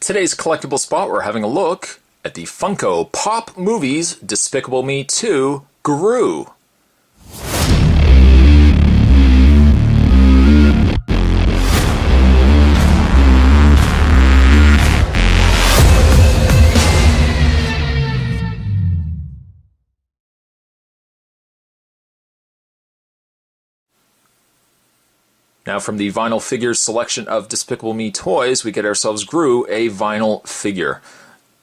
Today's collectible spot, we're having a look at the Funko Pop movies Despicable Me 2 Gru. Now from the vinyl figures selection of Despicable Me toys, we get ourselves Gru, a vinyl figure.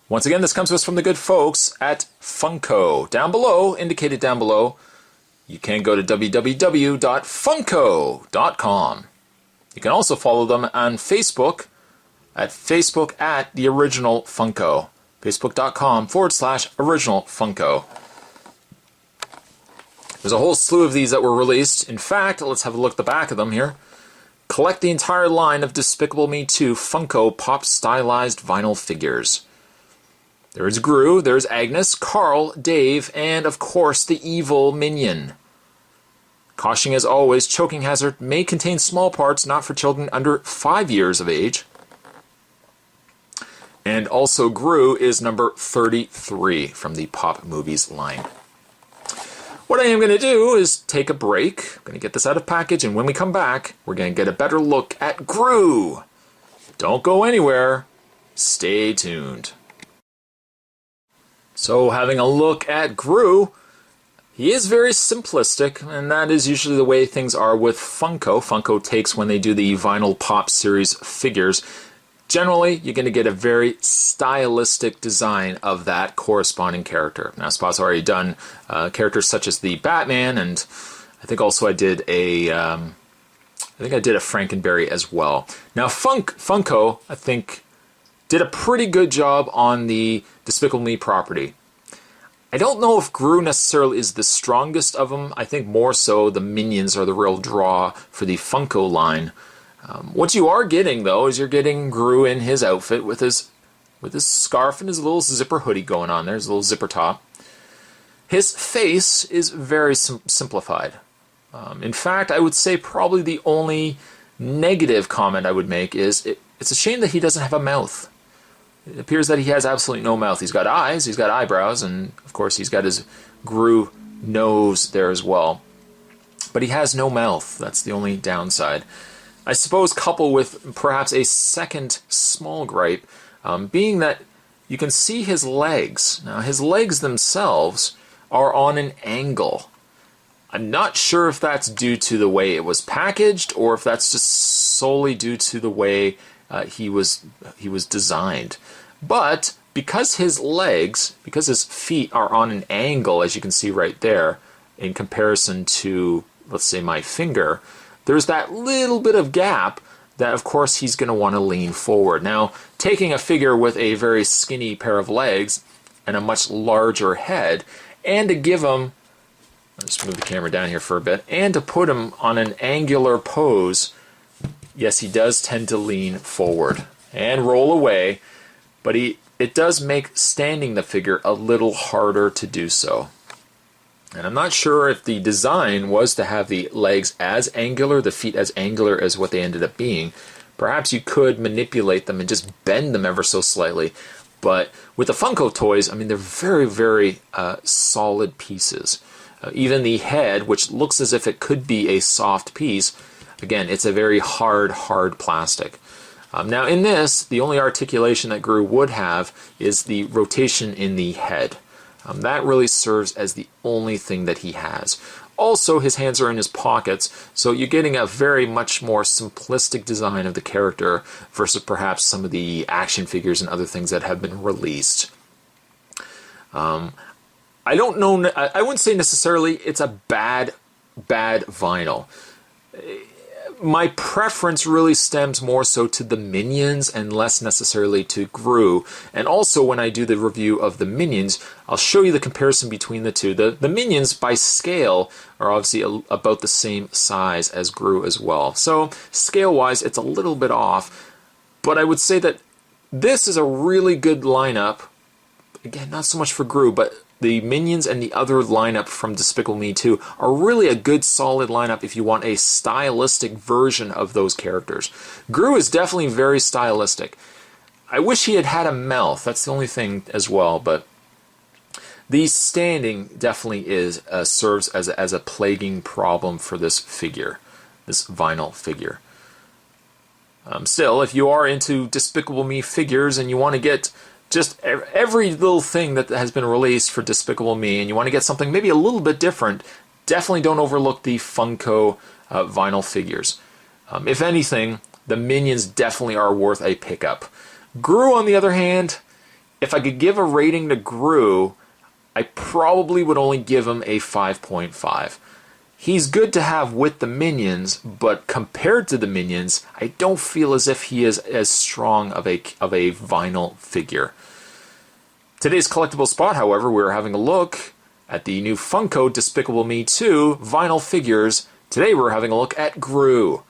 Once again, this comes to us from the good folks at Funko. Down below, indicated down below, you can go to www.funko.com. You can also follow them on Facebook at the Original Funko. Facebook.com/Original Funko. There's a whole slew of these that were released. In fact, let's have a look at the back of them here. Collect the entire line of Despicable Me 2 Funko Pop stylized vinyl figures. There's Gru, there's Agnes, Carl, Dave, and of course the evil minion. Cautioning as always, choking hazard may contain small parts not for children under 5 years of age. And also Gru is number 33 from the Pop Movies line. What I am going to do is take a break. I'm going to get this out of package, and when we come back, we're going to get a better look at Gru. Don't go anywhere. Stay tuned. So, having a look at Gru, he is very simplistic, and that is usually the way things are with Funko. Funko takes, when they do the Vinyl Pop series figures, generally, you're going to get a very stylistic design of that corresponding character. Now, Spot's already done characters such as the Batman, and I think also I did a Frankenberry as well. Now, Funko, I think, did a pretty good job on the Despicable Me property. I don't know if Gru necessarily is the strongest of them. I think more so the Minions are the real draw for the Funko line. What you are getting, though, is you're getting Gru in his outfit with his scarf and his little zipper hoodie going on there, his little zipper top. His face is very simplified. In fact, I would say probably the only negative comment I would make is it's a shame that he doesn't have a mouth. It appears that he has absolutely no mouth. He's got eyes, he's got eyebrows, and of course he's got his Gru nose there as well. But he has no mouth. That's the only downside. I suppose coupled with perhaps a second small gripe, being that you can see his legs. Now, his legs themselves are on an angle. I'm not sure if that's due to the way it was packaged, or if that's just solely due to the way he was designed. But because his feet are on an angle, as you can see right there, in comparison to, let's say, my finger, there's that little bit of gap that, of course, he's going to want to lean forward. Now, taking a figure with a very skinny pair of legs and a much larger head, and to give him, let's move the camera down here for a bit, and to put him on an angular pose, yes, he does tend to lean forward and roll away, but it does make standing the figure a little harder to do so. And I'm not sure if the design was to have the legs as angular, the feet as angular as what they ended up being. Perhaps you could manipulate them and just bend them ever so slightly. But with the Funko toys, I mean, they're very, very solid pieces. Even the head, which looks as if it could be a soft piece, again, it's a very hard plastic. Now in this, the only articulation that Gru would have is the rotation in the head. That really serves as the only thing that he has. Also, his hands are in his pockets, so you're getting a very much more simplistic design of the character versus perhaps some of the action figures and other things that have been released. I don't know, I wouldn't say necessarily it's a bad vinyl. My preference really stems more so to the Minions and less necessarily to Gru. And also when I do the review of the Minions, I'll show you the comparison between the two. The Minions, by scale, are obviously about the same size as Gru as well. So scale-wise, it's a little bit off. But I would say that this is a really good lineup. Again, not so much for Gru, but the Minions and the other lineup from Despicable Me 2 are really a good solid lineup if you want a stylistic version of those characters. Gru is definitely very stylistic. I wish he had had a mouth. That's the only thing as well, but the standing definitely is serves as a plaguing problem for this figure, this vinyl figure. Still, if you are into Despicable Me figures and you want to get just every little thing that has been released for Despicable Me, and you want to get something maybe a little bit different, definitely don't overlook the Funko vinyl figures. If anything, the Minions definitely are worth a pickup. Gru, on the other hand, if I could give a rating to Gru, I probably would only give him a 5.5. He's good to have with the Minions, but compared to the Minions, I don't feel as if he is as strong of a vinyl figure. Today's collectible spot, however, we're having a look at the new Funko Despicable Me 2 vinyl figures. Today we're having a look at Gru.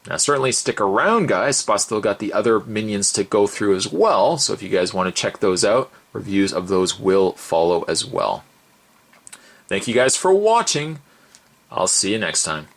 Now certainly stick around, guys. Spot's still got the other Minions to go through as well, so if you guys want to check those out, reviews of those will follow as well. Thank you guys for watching. I'll see you next time.